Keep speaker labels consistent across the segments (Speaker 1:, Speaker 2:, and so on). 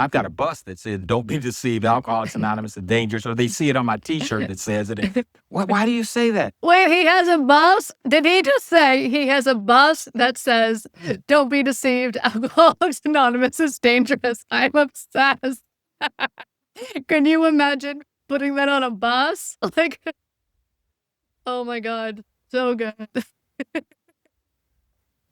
Speaker 1: I've got a bus that says, "Don't be deceived, Alcoholics Anonymous is dangerous," or they see it on my T-shirt that says it. Why do you say that?
Speaker 2: Wait, he has a bus? Did he just say he has a bus that says, "Don't be deceived, Alcoholics Anonymous is dangerous"? I'm obsessed. Can you imagine putting that on a bus? Like, oh my God, so good.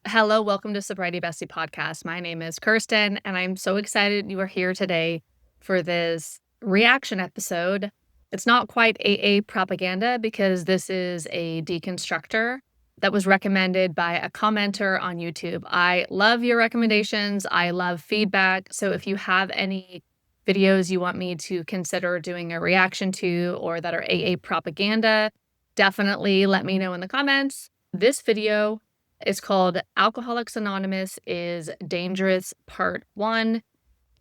Speaker 2: Hello, welcome to Sobriety Bestie Podcast. My name is Kirsten, and I'm so excited you are here today for this reaction episode. It's not quite AA propaganda because this is a deconstructor that was recommended by a commenter on YouTube. I love your recommendations. I love feedback. So if you have any videos you want me to consider doing a reaction to or that are AA propaganda, definitely let me know in the comments. This video is called Alcoholics Anonymous is Dangerous Part 1.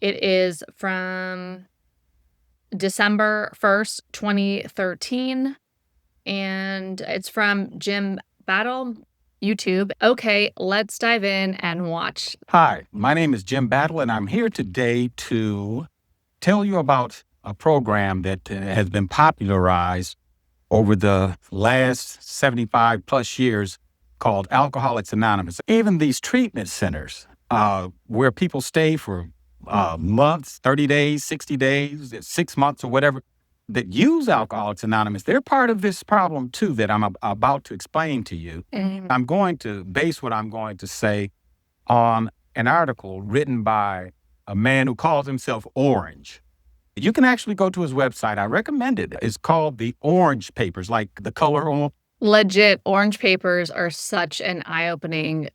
Speaker 2: It is from December 1st, 2013, and it's from Jim Battle, YouTube. Okay, let's dive in and watch.
Speaker 1: Hi, my name is Jim Battle, and I'm here today to tell you about a program that has been popularized over the last 75 plus years called Alcoholics Anonymous. Even these treatment centers where people stay for months, 30 days, 60 days, 6 months or whatever, that use Alcoholics Anonymous, they're part of this problem too that I'm about to explain to you. I'm going to base what I'm going to say on an article written by a man who calls himself Orange. You can actually go to his website. I recommend it. It's called the Orange Papers, like the color on.
Speaker 2: Legit, Orange Papers are such an eye-opening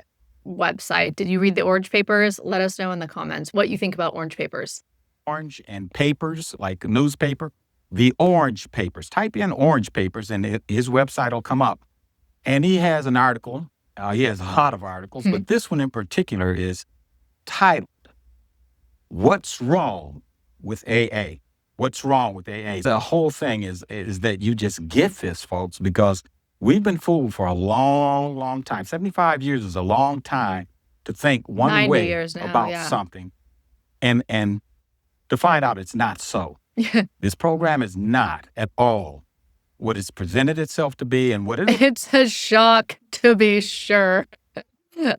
Speaker 2: website. Did you read the Orange Papers? Let us know in the comments what you think about Orange Papers.
Speaker 1: Orange and papers, like a newspaper. The Orange Papers. Type in Orange Papers and his website will come up. And he has an article. He has a lot of articles, but this one in particular is titled, "What's Wrong with AA?" What's wrong with AA? The whole thing is that you just get this, folks, because we've been fooled for a long, long time. 75 years is a long time to think one
Speaker 2: 90
Speaker 1: way
Speaker 2: years now,
Speaker 1: about
Speaker 2: yeah.
Speaker 1: something and to find out it's not so. This program is not at all what it's presented itself to be and what it is.
Speaker 2: It's a shock, to be sure.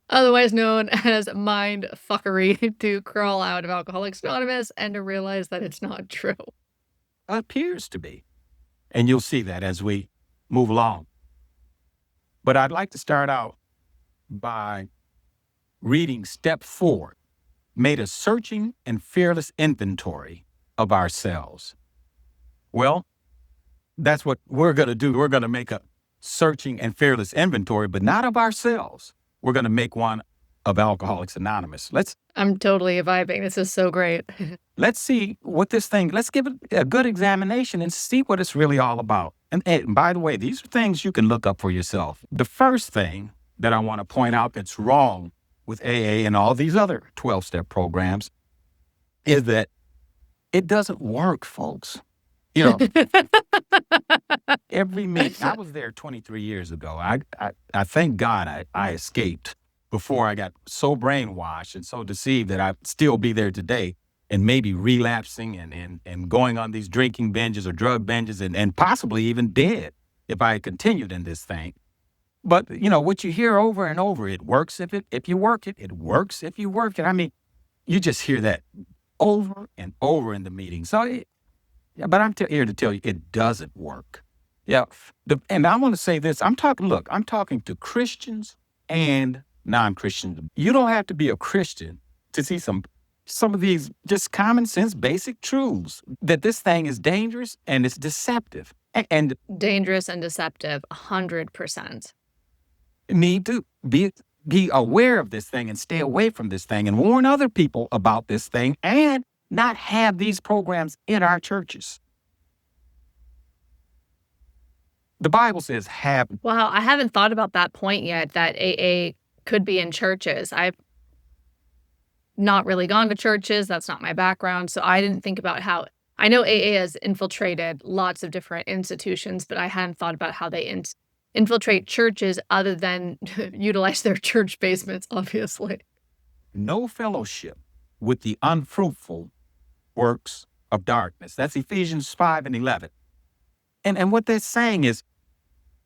Speaker 2: Otherwise known as mind fuckery, to crawl out of Alcoholics Anonymous and to realize that it's not true.
Speaker 1: Appears to be. And you'll see that as we move along. But I'd like to start out by reading step 4, made a searching and fearless inventory of ourselves. Well, that's what we're going to do. We're going to make a searching and fearless inventory, but not of ourselves. We're going to make one of Alcoholics Anonymous.
Speaker 2: I'm totally vibing. This is so great.
Speaker 1: Let's see what this thing, let's give it a good examination and see what it's really all about. And by the way, these are things you can look up for yourself. The first thing that I want to point out that's wrong with AA and all these other 12-step programs is that it doesn't work, folks. You know, every meeting, I was there 23 years ago. I thank God I escaped before I got so brainwashed and so deceived that I'd still be there today and maybe relapsing and going on these drinking binges or drug binges and possibly even dead if I had continued in this thing. But, you know, what you hear over and over, it works if you work it. It works if you work it. I mean, you just hear that over and over in the meeting. So, but I'm here to tell you, it doesn't work. Yeah. And I want to say this. I'm talking to Christians and non-Christians. You don't have to be a Christian to see some of these just common sense, basic truths that this thing is dangerous and it's deceptive. And
Speaker 2: Dangerous and deceptive, 100%.
Speaker 1: Need to be aware of this thing and stay away from this thing and warn other people about this thing and not have these programs in our churches. The Bible says have.
Speaker 2: Wow, I haven't thought about that point yet, that AA could be in churches. I've not really gone to churches. That's not my background. So I didn't think about how, I know AA has infiltrated lots of different institutions, but I hadn't thought about how they infiltrate churches other than utilize their church basements, obviously.
Speaker 1: No fellowship with the unfruitful works of darkness. That's Ephesians 5:11. And what they're saying is,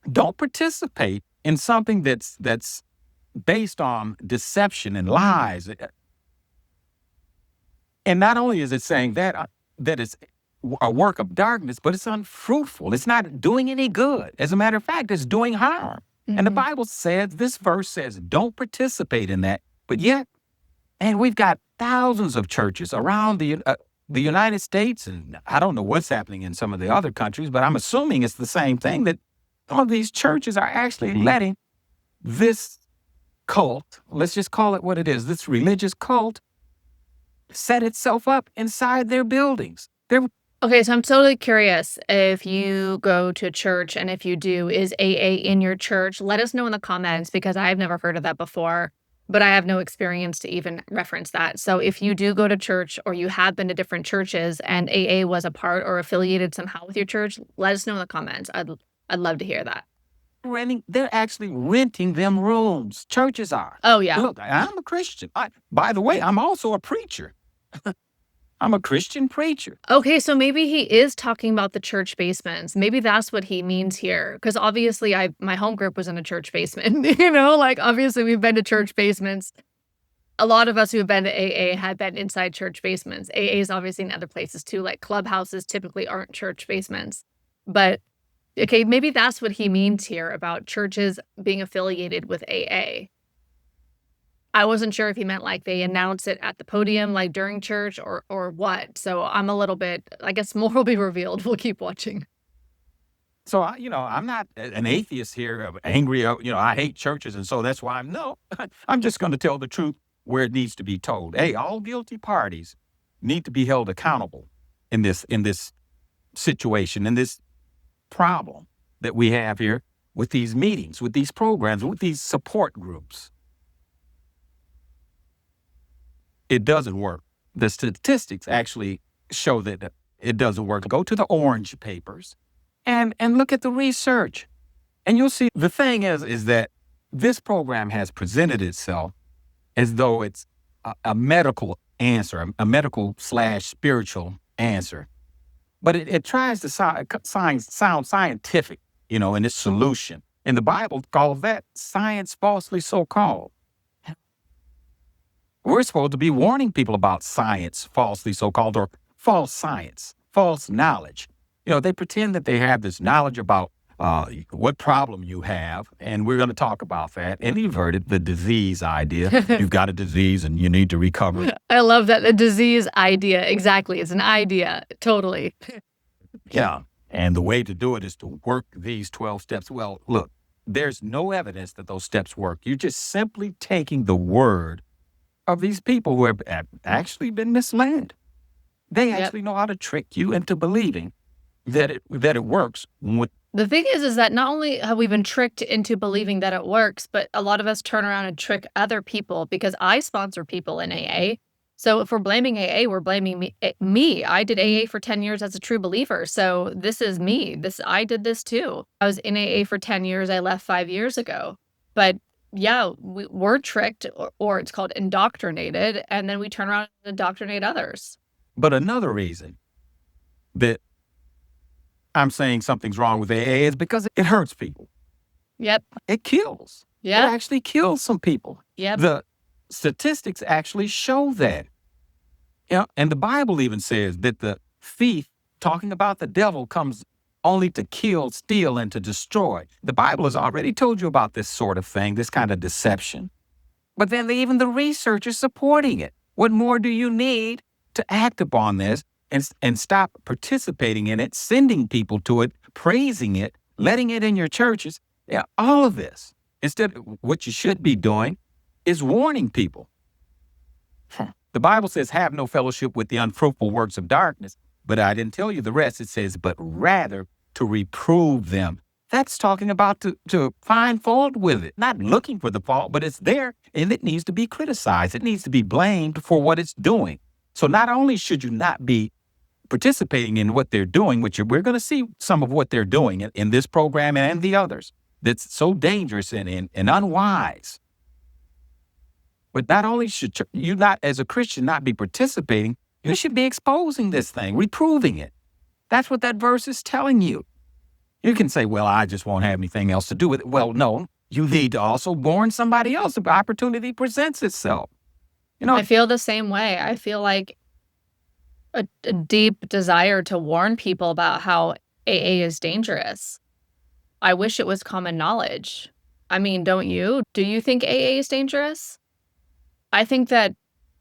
Speaker 1: don't participate in something that's based on deception and lies. And not only is it saying that it's a work of darkness, but it's unfruitful. It's not doing any good. As a matter of fact, it's doing harm. And the Bible says, this verse says, don't participate in that. But yet, and we've got thousands of churches around the United States, and I don't know what's happening in some of the other countries, but I'm assuming it's the same thing, that some of these churches are actually letting this cult, let's just call it what it is, this religious cult, set itself up inside their buildings.
Speaker 2: Okay, so I'm totally curious if you go to church, and if you do, is AA in your church? Let us know in the comments, because I've never heard of that before, but I have no experience to even reference that. So if you do go to church, or you have been to different churches and AA was a part or affiliated somehow with your church, let us know in the comments. I'd love to hear that.
Speaker 1: They're actually renting them rooms. Churches are.
Speaker 2: Oh, yeah.
Speaker 1: Look, I'm a Christian. By the way, I'm also a preacher. I'm a Christian preacher.
Speaker 2: Okay, so maybe he is talking about the church basements. Maybe that's what he means here. Because obviously my home group was in a church basement. Like obviously we've been to church basements. A lot of us who have been to AA have been inside church basements. AA is obviously in other places too, like clubhouses typically aren't church basements. But okay, maybe that's what he means here about churches being affiliated with AA. I wasn't sure if he meant like they announce it at the podium, like during church, or what. So I'm a little bit, I guess more will be revealed. We'll keep watching.
Speaker 1: So, I'm not an atheist here, angry, I hate churches. And so that's why I'm just going to tell the truth where it needs to be told. Hey, all guilty parties need to be held accountable in this situation, in this problem that we have here with these meetings, with these programs, with these support groups. It doesn't work. The statistics actually show that it doesn't work. Go to the orange papers and look at the research. And you'll see the thing is that this program has presented itself as though it's a medical answer, a medical/spiritual answer. But it tries to sound scientific, in its solution. And the Bible calls that science falsely so called. We're supposed to be warning people about science, falsely so-called, or false science, false knowledge. They pretend that they have this knowledge about what problem you have, and we're going to talk about that. And you've heard it, the disease idea. You've got a disease and you need to recover.
Speaker 2: I love that, the disease idea. Exactly. It's an idea. Totally.
Speaker 1: Yeah. And the way to do it is to work these 12 steps. Well, look, there's no evidence that those steps work. You're just simply taking the word of these people who have actually been misled. They actually know how to trick you into believing that it works.
Speaker 2: The thing is that not only have we been tricked into believing that it works, but a lot of us turn around and trick other people, because I sponsor people in AA. So if we're blaming AA, we're blaming me. I did AA for 10 years as a true believer. So this is me. I did this too. I was in AA for 10 years. I left 5 years ago. But yeah, we're tricked, or it's called indoctrinated, and then we turn around and indoctrinate others.
Speaker 1: But another reason that I'm saying something's wrong with AA is because it hurts people.
Speaker 2: Yep.
Speaker 1: It kills.
Speaker 2: Yeah.
Speaker 1: It actually kills some people.
Speaker 2: Yep.
Speaker 1: The statistics actually show that. And the Bible even says that the thief, talking about the devil, comes only to kill, steal, and to destroy. The Bible has already told you about this sort of thing, this kind of deception. But then even the research is supporting it. What more do you need to act upon this and stop participating in it, sending people to it, praising it, letting it in your churches? Yeah, all of this. Instead, what you should be doing is warning people. The Bible says, have no fellowship with the unfruitful works of darkness. But I didn't tell you the rest. It says, but rather to reprove them. That's talking about to find fault with it, not looking for the fault, but it's there and it needs to be criticized. It needs to be blamed for what it's doing. So not only should you not be participating in what they're doing, which we're going to see some of what they're doing in this program and the others, that's so dangerous and unwise. But not only should you not, as a Christian, not be participating, You should be exposing this thing, reproving it. That's what that verse is telling you. You can say, well, I just won't have anything else to do with it. Well, no, you need to also warn somebody else if opportunity presents itself.
Speaker 2: I feel the same way. I feel like a deep desire to warn people about how AA is dangerous. I wish it was common knowledge. I mean, don't you? Do you think AA is dangerous? I think that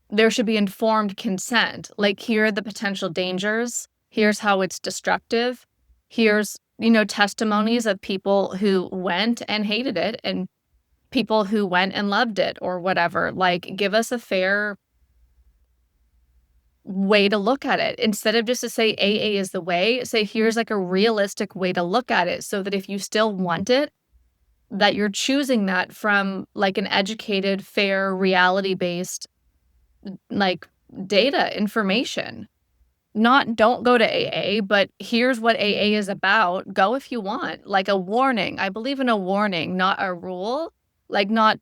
Speaker 2: there should be informed consent. Like, here are the potential dangers. Here's how it's destructive. Here's, testimonies of people who went and hated it and people who went and loved it or whatever. Like, give us a fair way to look at it. Instead of just to say AA is the way, say here's like a realistic way to look at it so that if you still want it, that you're choosing that from like an educated, fair, reality-based like data information. Not don't go to AA, but here's what AA is about. Go if you want. Like a warning. I believe in a warning, not a rule. Like not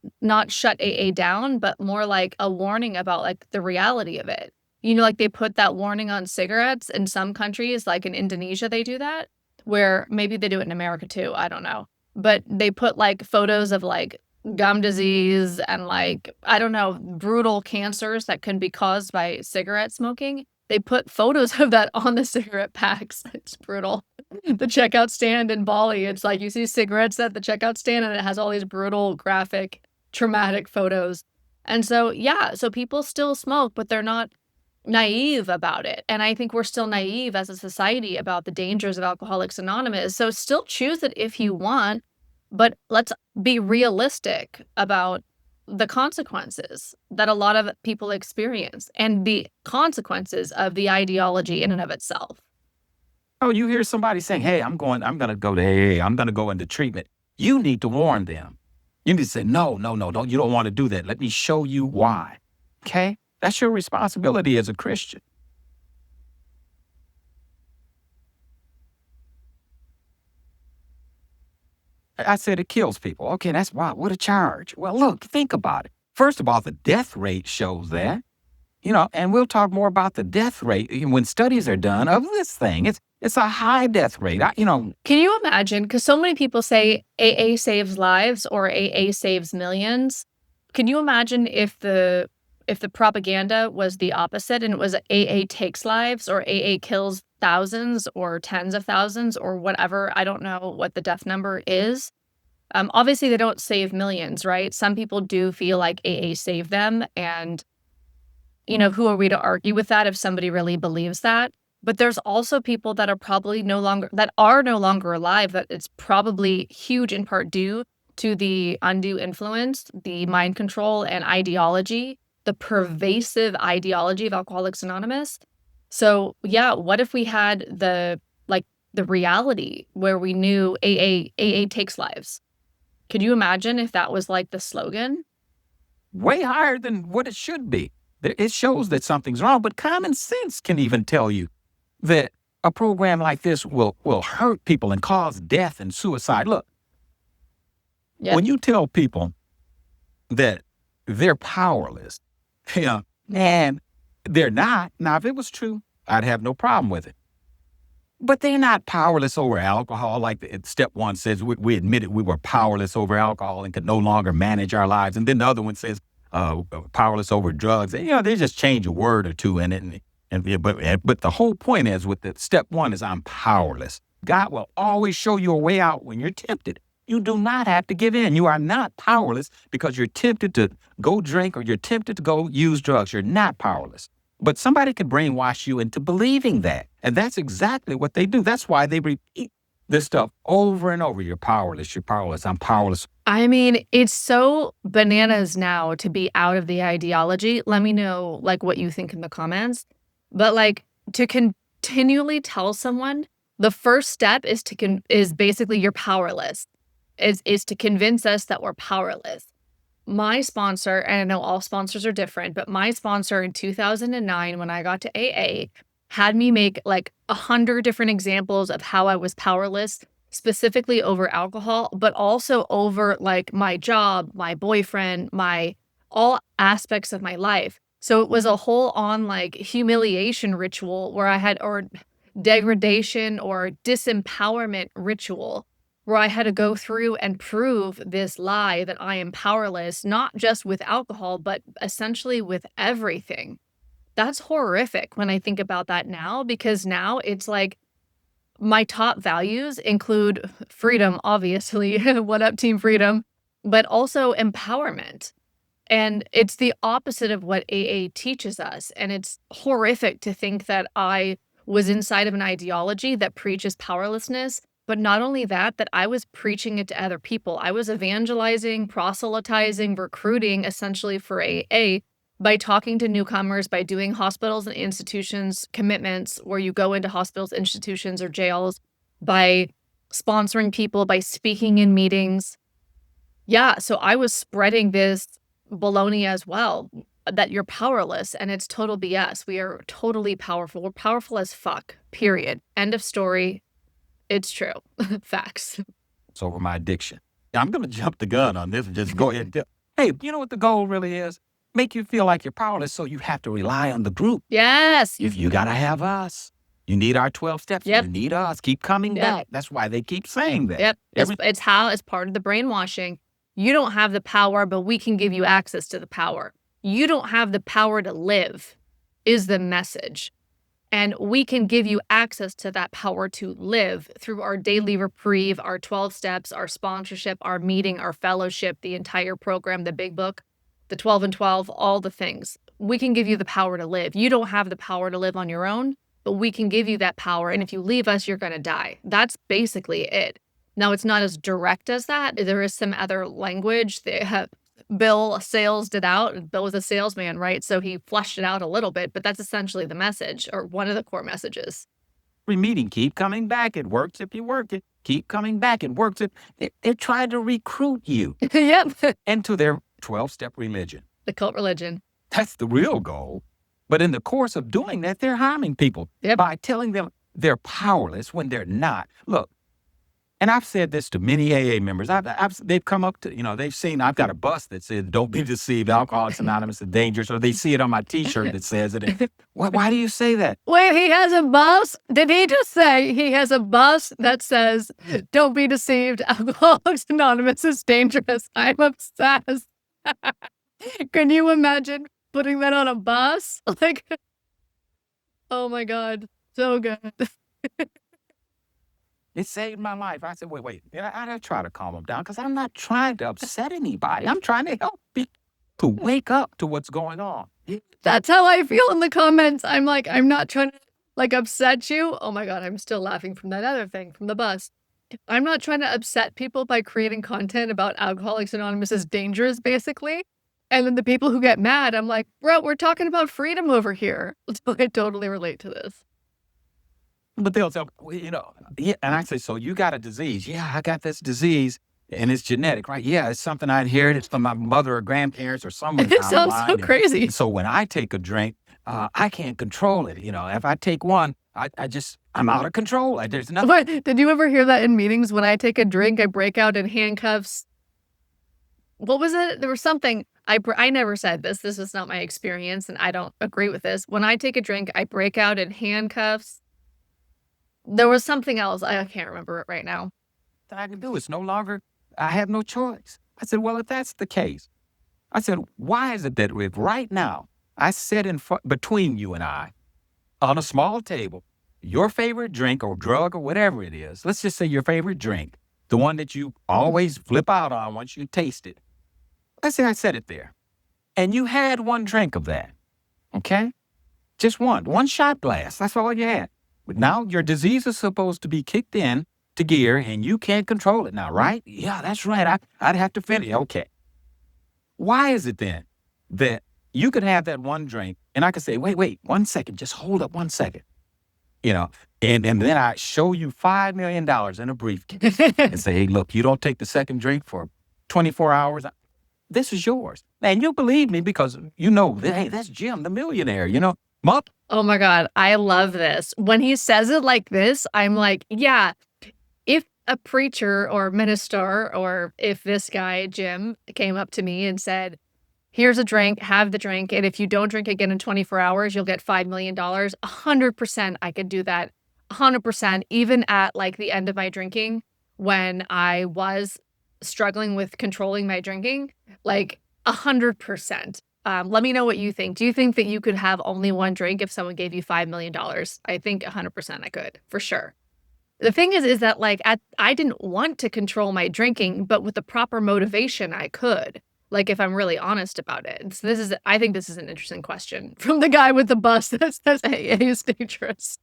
Speaker 2: shut AA down, but more like a warning about like the reality of it. Like they put that warning on cigarettes in some countries, like in Indonesia, they do that, where maybe they do it in America too. I don't know. But they put like photos of like gum disease and like, I don't know, brutal cancers that can be caused by cigarette smoking. They put photos of that on the cigarette packs. It's brutal. The checkout stand in Bali, it's like you see cigarettes at the checkout stand and it has all these brutal, graphic, traumatic photos. And so, so people still smoke, but they're not naive about it. And I think we're still naive as a society about the dangers of Alcoholics Anonymous. So still choose it if you want, but let's be realistic about the consequences that a lot of people experience and the consequences of the ideology in and of itself.
Speaker 1: Oh, you hear somebody saying, hey, I'm going to go to AA. I'm going to go into treatment. You need to warn them. You need to say, no, don't. You don't want to do that. Let me show you why. Okay? That's your responsibility as a Christian. I said it kills people. Okay, that's why. What a charge. Well, look, think about it. First of all, the death rate shows that, and we'll talk more about the death rate when studies are done of this thing. It's a high death rate.
Speaker 2: Can you imagine? Because so many people say AA saves lives or AA saves millions. Can you imagine if the propaganda was the opposite and it was AA takes lives or AA kills thousands or tens of thousands or whatever? I don't know what the death number is. Obviously, they don't save millions, right? Some people do feel like AA saved them. And, who are we to argue with that if somebody really believes that? But there's also people that are probably no longer alive, that it's probably huge in part due to the undue influence, the mind control and ideology, the pervasive ideology of Alcoholics Anonymous. So what if we had the reality where we knew AA takes lives? Could you imagine if that was like the slogan?
Speaker 1: Way higher than what it should be. It shows that something's wrong, but common sense can even tell you that a program like this will hurt people and cause death and suicide. Look, when you tell people that they're powerless, and they're not. Now, if it was true, I'd have no problem with it. But they're not powerless over alcohol. Like step one says, we admitted we were powerless over alcohol and could no longer manage our lives. And then the other one says powerless over drugs. And, they just change a word or two in it. But the whole point is with the step one is I'm powerless. God will always show you a way out when you're tempted. You do not have to give in. You are not powerless because you're tempted to go drink or you're tempted to go use drugs. You're not powerless. But somebody could brainwash you into believing that. And that's exactly what they do. That's why they repeat this stuff over and over. You're powerless. You're powerless. I'm powerless.
Speaker 2: I mean, it's so bananas now to be out of the ideology. Let me know what you think in the comments. But to continually tell someone the first step is basically you're powerless. Is to convince us that we're powerless. My sponsor, and I know all sponsors are different, but my sponsor in 2009, when I got to AA, had me make 100 different examples of how I was powerless, specifically over alcohol, but also over my job, my boyfriend, all aspects of my life. So it was a whole on like humiliation ritual where I had, or degradation or disempowerment ritual where I had to go through and prove this lie that I am powerless, not just with alcohol, but essentially with everything. That's horrific when I think about that now, because now it's like my top values include freedom, obviously. What up, Team Freedom? But also empowerment. And it's the opposite of what AA teaches us. And it's horrific to think that I was inside of an ideology that preaches powerlessness. But not only that, that I was preaching it to other people. I was evangelizing, proselytizing, recruiting essentially for AA by talking to newcomers, by doing hospitals and institutions commitments where you go into hospitals, institutions, or jails, by sponsoring people, by speaking in meetings. Yeah, so I was spreading this baloney as well, that you're powerless, and it's total BS. We are totally powerful. We're powerful as fuck, period. End of story. It's true. Facts.
Speaker 1: It's over my addiction. I'm going to jump the gun on this and just go ahead and tell. Hey, you know what the goal really is? Make you feel like you're powerless, so you have to rely on the group.
Speaker 2: Yes.
Speaker 1: If you got to have us. You need our 12 steps.
Speaker 2: Yep.
Speaker 1: You need us. Keep coming
Speaker 2: Yep.
Speaker 1: back. That's why they keep saying that.
Speaker 2: Yep. It's part of the brainwashing. You don't have the power, but we can give you access to the power. You don't have the power to live, is the message. And we can give you access to that power to live through our daily reprieve, our 12 steps, our sponsorship, our meeting, our fellowship, the entire program, the big book, the 12 and 12, all the things. We can give you the power to live. You don't have the power to live on your own, but we can give you that power. And if you leave us, you're going to die. That's basically it. Now, it's not as direct as that. There is some other language. Bill salesed it out. Bill was a salesman, right? So he fleshed it out a little bit, but that's essentially the message, or one of the core messages.
Speaker 1: Every meeting, keep coming back. It works if you work it. Keep coming back. It works if they're trying to recruit you
Speaker 2: Yep.
Speaker 1: into their 12-step religion.
Speaker 2: The cult religion.
Speaker 1: That's the real goal. But in the course of doing that, they're harming people by telling them they're powerless when they're not. Look, and I've said this to many AA members. They've come up to, they've seen, I've got a bus that says, "Don't be deceived, Alcoholics Anonymous is dangerous," or they see it on my t-shirt that says it. And, why do you say that?
Speaker 2: Wait, he has a bus? Did he just say he has a bus that says, "Don't be deceived, Alcoholics Anonymous is dangerous"? I'm obsessed. Can you imagine putting that on a bus? Like, oh my God, so good.
Speaker 1: It saved my life. I said, wait. I try to calm them down because I'm not trying to upset anybody. I'm trying to help people to wake up to what's going on.
Speaker 2: That's how I feel in the comments. I'm like, I'm not trying to upset you. Oh my God, I'm still laughing from that other thing from the bus. I'm not trying to upset people by creating content about Alcoholics Anonymous is dangerous, basically. And then the people who get mad, I'm like, bro, we're talking about freedom over here. I totally relate to this.
Speaker 1: But they'll say, and I say, "So you got a disease?" "Yeah, I got this disease, and it's genetic, right?" "Yeah, it's something I inherited from my mother or grandparents or someone."
Speaker 2: It sounds so crazy.
Speaker 1: So when I take a drink, I can't control it. If I take one, I'm out of control. There's nothing.
Speaker 2: What? Did you ever hear that in meetings? When I take a drink, I break out in handcuffs. What was it? There was something. I never said this. This is not my experience, and I don't agree with this. When I take a drink, I break out in handcuffs. There was something else. I can't remember it right now.
Speaker 1: That I can do. It's no longer, I have no choice. I said, well, if that's the case, I said, why is it that if right now I sit between you and I on a small table, your favorite drink or drug or whatever it is, let's just say your favorite drink, the one that you always flip out on once you taste it. Let's say I said it there and you had one drink of that. Okay. Just one shot glass. That's all you had. But now your disease is supposed to be kicked in to gear and you can't control it now, right? Yeah, that's right. I'd have to finish. Okay. Why is it then that you could have that one drink and I could say, wait, 1 second, just hold up 1 second, and then I show you $5 million in a briefcase and say, hey, look, you don't take the second drink for 24 hours. This is yours. And you believe me because hey, that's Jim, the millionaire,
Speaker 2: Oh my God, I love this. When he says it like this, I'm like, yeah, if a preacher or minister, or if this guy, Jim, came up to me and said, here's a drink, have the drink, and if you don't drink again in 24 hours, you'll get $5 million. 100% I could do that. 100%, even at like the end of my drinking, when I was struggling with controlling my drinking, like 100%. Let me know what you think. Do you think that you could have only one drink if someone gave you $5 million? I think 100% I could, for sure. The thing is that like I didn't want to control my drinking, but with the proper motivation, I could. Like if I'm really honest about it. So I think this is an interesting question from the guy with the bus that says AA is dangerous.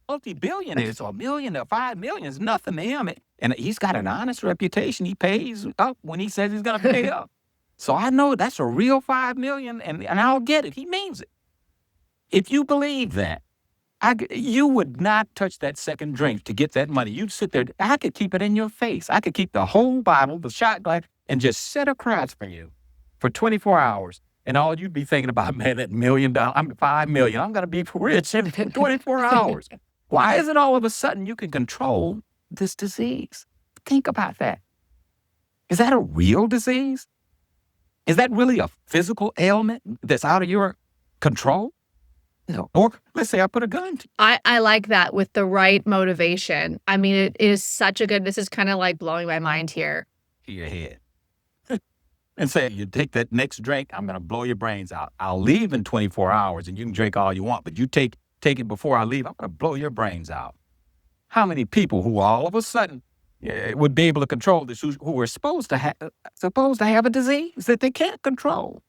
Speaker 1: Multi-billionaires, or a million or 5 million is nothing to him. And he's got an honest reputation. He pays up when he says he's going to pay up. So I know that's a real 5 million, and I'll get it. He means it. If you believe that, you would not touch that second drink to get that money. You'd sit there. I could keep it in your face. I could keep the whole bottle, the shot glass, and just sit across from you for 24 hours. And all you'd be thinking about, man, that $1 million, $5 million, I'm going to be rich in 24 hours. Why is it all of a sudden you can control this disease? Think about that. Is that a real disease? Is that really a physical ailment that's out of your control? No. Or let's say I put a gun to you.
Speaker 2: I like that with the right motivation. I mean, it is such a good, this is kind of like blowing my mind here.
Speaker 1: To your head. And say, you take that next drink, I'm going to blow your brains out. I'll leave in 24 hours and you can drink all you want, but you take it before I leave, I'm going to blow your brains out. How many people who all of a sudden would be able to control this, who are supposed to have a disease that they can't control?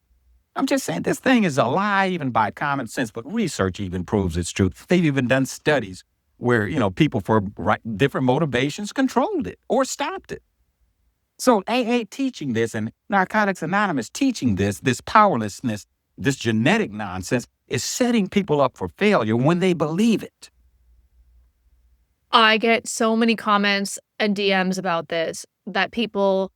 Speaker 1: I'm just saying this thing is a lie even by common sense, but research even proves it's true. They've even done studies where, people for different motivations controlled it or stopped it. So AA teaching this and Narcotics Anonymous teaching this powerlessness, this genetic nonsense is setting people up for failure when they believe it.
Speaker 2: I get so many comments and DMs about this, that people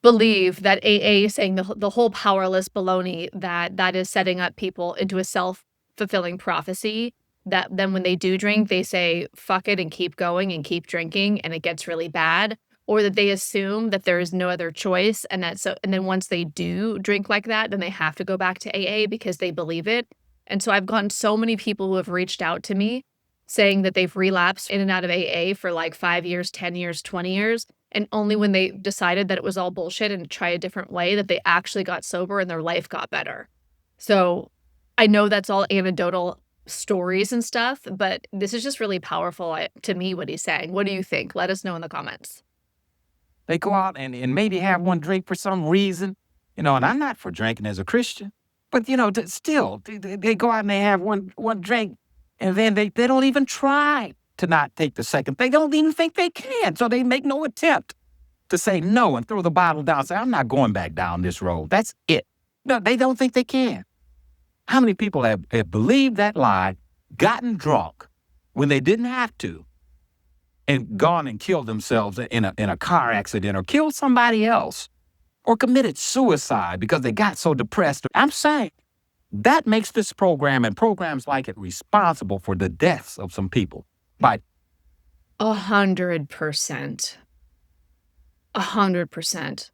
Speaker 2: believe that AA is saying the whole powerless baloney, that is setting up people into a self-fulfilling prophecy, that then when they do drink, they say, fuck it and keep going and keep drinking and it gets really bad. Or that they assume that there is no other choice and then once they do drink like that, then they have to go back to AA because they believe it. And so I've gotten so many people who have reached out to me saying that they've relapsed in and out of AA for like 5 years, 10 years, 20 years. And only when they decided that it was all bullshit and try a different way that they actually got sober and their life got better. So I know that's all anecdotal stories and stuff, but this is just really powerful to me, what he's saying. What do you think? Let us know in the comments.
Speaker 1: They go out and maybe have one drink for some reason, and I'm not for drinking as a Christian, but, still, they go out and they have one drink, and then they don't even try to not take the second. They don't even think they can, so they make no attempt to say no and throw the bottle down and say, I'm not going back down this road. That's it. No, they don't think they can. How many people have believed that lie, gotten drunk when they didn't have to, and gone and killed themselves in a car accident or killed somebody else or committed suicide because they got so depressed? I'm saying that makes this program and programs like it responsible for the deaths of some people. By
Speaker 2: 100%. 100%.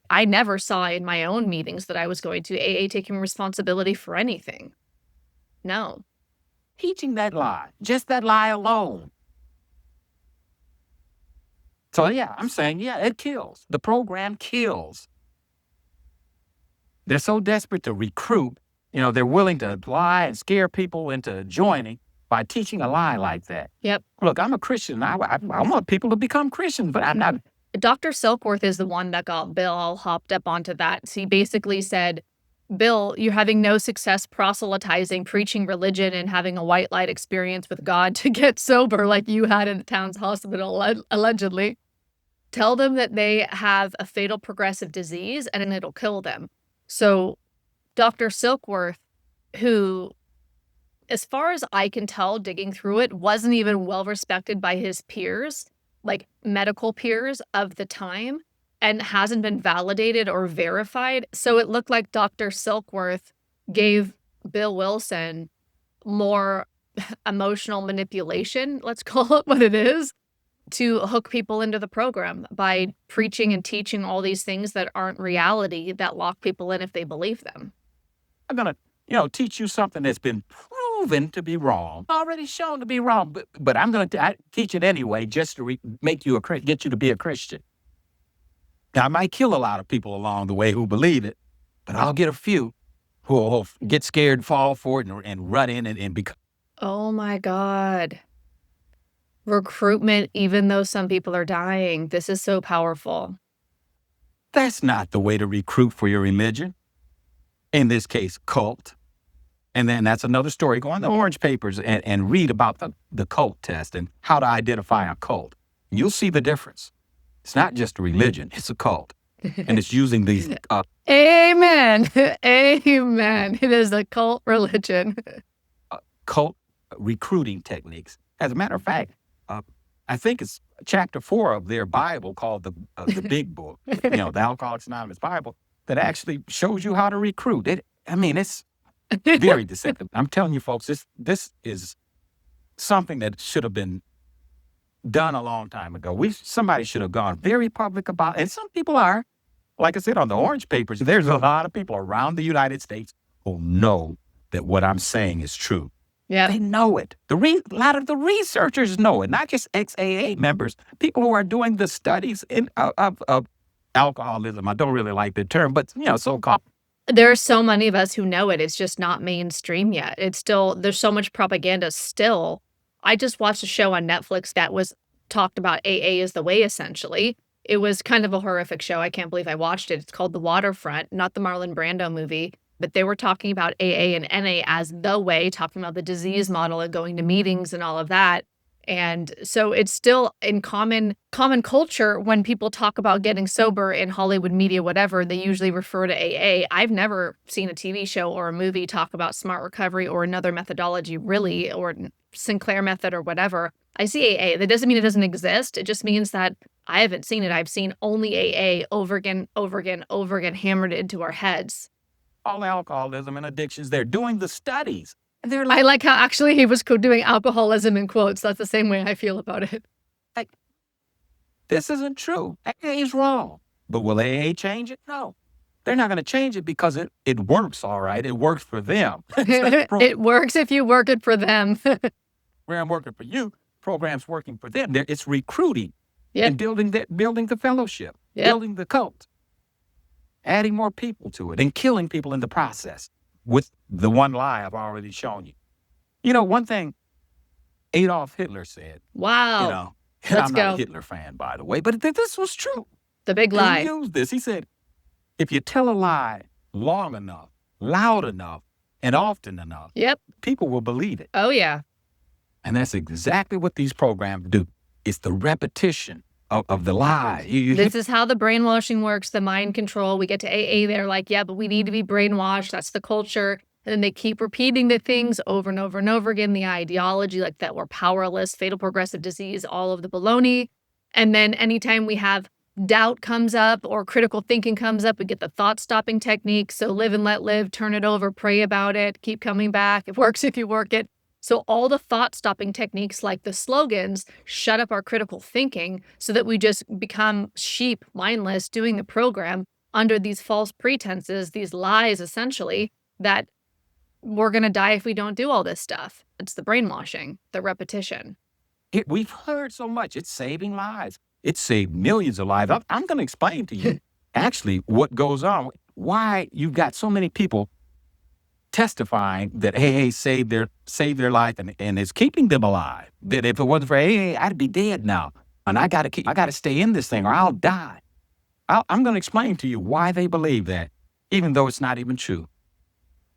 Speaker 2: I never saw in my own meetings that I was going to AA taking responsibility for anything. No.
Speaker 1: teaching that lie, just that lie alone. So yeah, I'm saying, yeah, it kills. The program kills. They're so desperate to recruit, they're willing to lie and scare people into joining by teaching a lie like that.
Speaker 2: Yep.
Speaker 1: Look, I'm a Christian. I want people to become Christians, but I'm not.
Speaker 2: Dr. Silkworth is the one that got Bill all hopped up onto that. So he basically said, Bill, you're having no success proselytizing, preaching religion, and having a white light experience with God to get sober like you had in the town's hospital, allegedly. Tell them that they have a fatal progressive disease and it'll kill them. So Dr. Silkworth, who, as far as I can tell, digging through it, wasn't even well respected by his peers, like medical peers of the time, and hasn't been validated or verified. So it looked like Dr. Silkworth gave Bill Wilson more emotional manipulation, let's call it what it is, to hook people into the program by preaching and teaching all these things that aren't reality that lock people in if they believe them.
Speaker 1: I'm going to, teach you something that's been proven to be wrong, already shown to be wrong, but I'm going to teach it anyway just to make you get you to be a Christian. Now, I might kill a lot of people along the way who believe it, but I'll get a few who will get scared, fall for it, and run in and become.
Speaker 2: Oh my God. Recruitment, even though some people are dying. This is so powerful.
Speaker 1: That's not the way to recruit for your religion. In this case, cult. And then that's another story. Go on the orange papers and read about the cult test and how to identify a cult. You'll see the difference. It's not just a religion, it's a cult. And it's using these.
Speaker 2: Amen. Amen. It is a cult religion.
Speaker 1: Cult recruiting techniques. As a matter of fact, I think it's chapter 4 of their Bible called the Big Book, the Alcoholics Anonymous Bible, that actually shows you how to recruit. It's very deceptive. I'm telling you, folks, this is something that should have been done a long time ago. Somebody should have gone very public about it. And some people are. Like I said, on the orange papers, there's a lot of people around the United States who know that what I'm saying is true.
Speaker 2: Yeah.
Speaker 1: They know it. A lot of the researchers know it, not just ex-AA members, people who are doing the studies of alcoholism. I don't really like the term, but, so-called.
Speaker 2: There are so many of us who know it. It's just not mainstream yet. There's so much propaganda still. I just watched a show on Netflix that was talked about AA is the way, essentially. It was kind of a horrific show. I can't believe I watched it. It's called The Waterfront, not the Marlon Brando movie, but they were talking about AA and NA as the way, talking about the disease model and going to meetings and all of that. And so it's still in common culture when people talk about getting sober in Hollywood media, whatever, they usually refer to AA. I've never seen a TV show or a movie talk about smart recovery or another methodology, really, or Sinclair method or whatever. I see AA. That doesn't mean it doesn't exist. It just means that I haven't seen it. I've seen only AA over again, hammered into our heads.
Speaker 1: All alcoholism and addictions, they're doing the studies. And they're
Speaker 2: I like how actually he was doing alcoholism in quotes. That's the same way I feel about it.
Speaker 1: This isn't true. AA is wrong. But will AA change it? No. They're not going to change it because it works all right. It works for them.
Speaker 2: It works if you work it for them.
Speaker 1: Program working for you, program's working for them. It's recruiting and building the fellowship, building the cult, adding more people to it, and killing people in the process with the one lie I've already shown you. One thing Adolf Hitler said.
Speaker 2: Wow.
Speaker 1: I'm not a Hitler fan, by the way, but this was true.
Speaker 2: The big lie.
Speaker 1: He used this. He said, if you tell a lie long enough, loud enough, and often enough, people will believe it.
Speaker 2: Oh, yeah.
Speaker 1: And that's exactly what these programs do. It's the repetition of the lie.
Speaker 2: This is how the brainwashing works, the mind control. We get to AA, they're like, yeah, but we need to be brainwashed. That's the culture. And then they keep repeating the things over and over and over again, the ideology like that we're powerless, fatal progressive disease, all of the baloney. And then anytime we have doubt comes up or critical thinking comes up, we get the thought-stopping technique. So live and let live, turn it over, pray about it, keep coming back. It works if you work it. So all the thought-stopping techniques like the slogans shut up our critical thinking so that we just become sheep, mindless, doing the program under these false pretenses, these lies, essentially, that we're going to die if we don't do all this stuff. It's the brainwashing, the repetition.
Speaker 1: We've heard so much. It's saving lives. It saved millions of lives. I'm going to explain to you actually what goes on, why you've got so many people testifying that AA saved their life and is keeping them alive. That if it wasn't for AA, I'd be dead now. And I got to stay in this thing or I'll die. I'm going to explain to you why they believe that, even though it's not even true.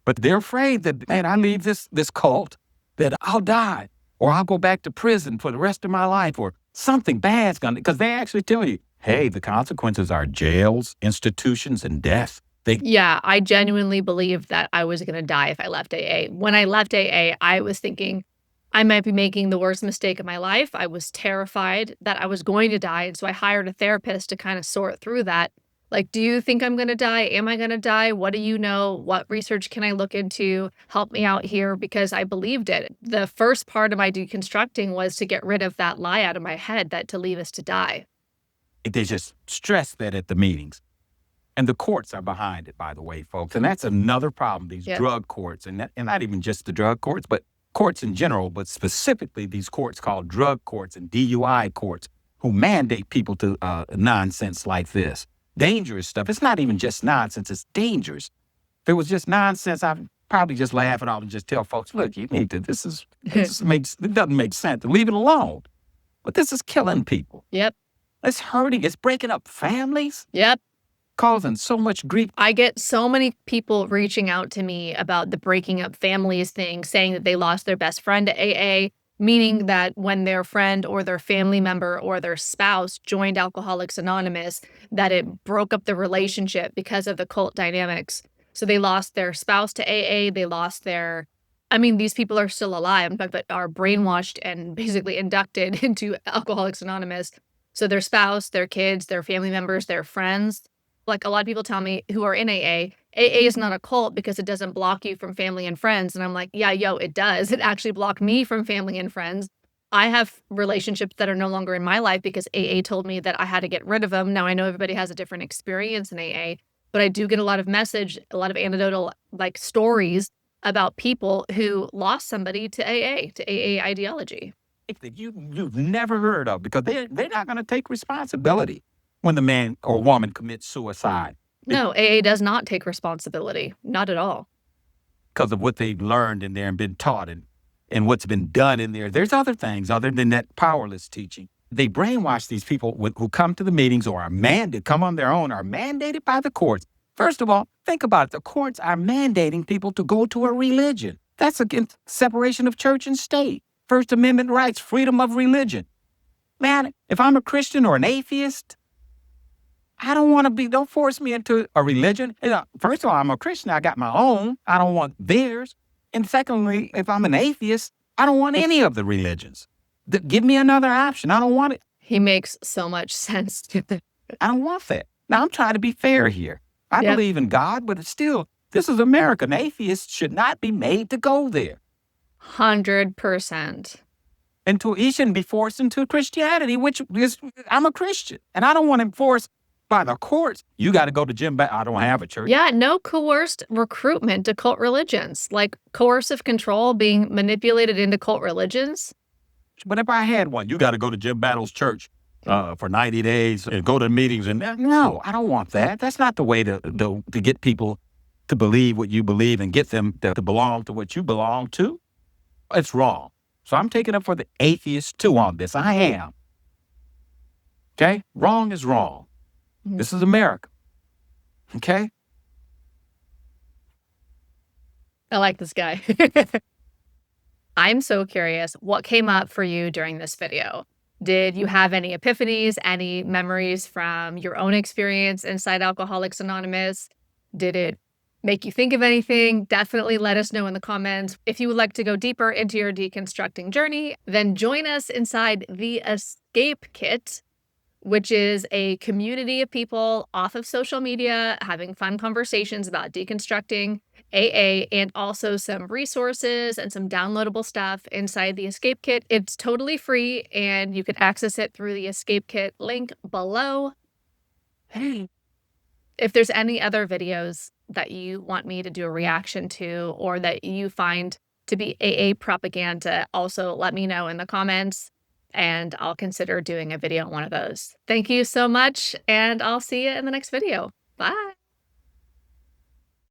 Speaker 1: But they're afraid that, man, I leave this cult, that I'll die or I'll go back to prison for the rest of my life or something bad's going to, because they actually tell you, hey, the consequences are jails, institutions, and death.
Speaker 2: Yeah, I genuinely believed that I was going to die if I left AA. When I left AA, I was thinking I might be making the worst mistake of my life. I was terrified that I was going to die. And so I hired a therapist to kind of sort through that. Like, do you think I'm gonna die? Am I gonna die? What do you know? What research can I look into? Help me out here because I believed it. The first part of my deconstructing was to get rid of that lie out of my head that to leave us to die.
Speaker 1: They just stress that at the meetings. And the courts are behind it, by the way, folks. And that's another problem, these
Speaker 2: Yep.
Speaker 1: drug courts, and not even just the drug courts, but courts in general, but specifically these courts called drug courts and DUI courts who mandate people to nonsense like this. Dangerous stuff. It's not even just nonsense, it's dangerous. If it was just nonsense, I'd probably just laugh it off and just tell folks, look, you need to, it doesn't make sense. Leave it alone. But this is killing people.
Speaker 2: Yep.
Speaker 1: It's hurting. It's breaking up families,
Speaker 2: Yep.
Speaker 1: causing so much grief.
Speaker 2: I get so many people reaching out to me about the breaking up families thing, saying that they lost their best friend to AA, meaning that when their friend or their family member or their spouse joined Alcoholics Anonymous, that it broke up the relationship because of the cult dynamics. So they lost their spouse to AA, they lost their, I mean, these people are still alive, but are brainwashed and basically inducted into Alcoholics Anonymous. So their spouse, their kids, their family members, their friends, like a lot of people tell me who are in AA is not a cult because it doesn't block you from family and friends. And I'm like, yeah, it does. It actually blocked me from family and friends. I have relationships that are no longer in my life because AA told me that I had to get rid of them. Now I know everybody has a different experience in AA, but I do get a lot of a lot of anecdotal like stories about people who lost somebody to AA ideology.
Speaker 1: That you've never heard of because they're not going to take responsibility when the man or woman commits suicide.
Speaker 2: No, AA does not take responsibility. Not at all.
Speaker 1: Because of what they've learned in there and been taught and what's been done in there. There's other things other than that powerless teaching. They brainwash these people who come to the meetings or come on their own, are mandated by the courts. First of all, think about it. The courts are mandating people to go to a religion. That's against separation of church and state. First Amendment rights, freedom of religion. Man, if I'm a Christian or an atheist, I don't want to don't force me into a religion. First of all, I'm a Christian. I got my own. I don't want theirs. And secondly, if I'm an atheist, I don't want any of the religions. Give me another option. I don't want it.
Speaker 2: He makes so much sense.
Speaker 1: I don't want that. Now, I'm trying to be fair here. I believe in God, but it's still, this is America. An atheist should not be made to go there.
Speaker 2: 100%.
Speaker 1: He shouldn't be forced into Christianity, which is, I'm a Christian. And I don't want him forced by the courts. You got to go to Jim. I don't have a church.
Speaker 2: Yeah, no coerced recruitment to cult religions, like coercive control being manipulated into cult religions.
Speaker 1: But if I had one, you got to go to Jim Battle's church for 90 days and go to meetings. And no, I don't want that. That's not the way to get people to believe what you believe and get them to belong to what you belong to. It's wrong. So I'm taking up for the atheists too on this. I am. Okay? Wrong is wrong. Mm-hmm. This is America. Okay?
Speaker 2: I like this guy. I'm so curious, what came up for you during this video? Did you have any epiphanies, any memories from your own experience inside Alcoholics Anonymous? Did it make you think of anything? Definitely let us know in the comments. If you would like to go deeper into your deconstructing journey, then join us inside the Escape Kit, which is a community of people off of social media having fun conversations about deconstructing AA, and also some resources and some downloadable stuff inside the Escape Kit. It's totally free, and you can access it through the Escape Kit link below. Hey, if there's any other videos that you want me to do a reaction to or that you find to be AA propaganda, also let me know in the comments, and I'll consider doing a video on one of those. Thank you so much, and I'll see you in the next video. Bye.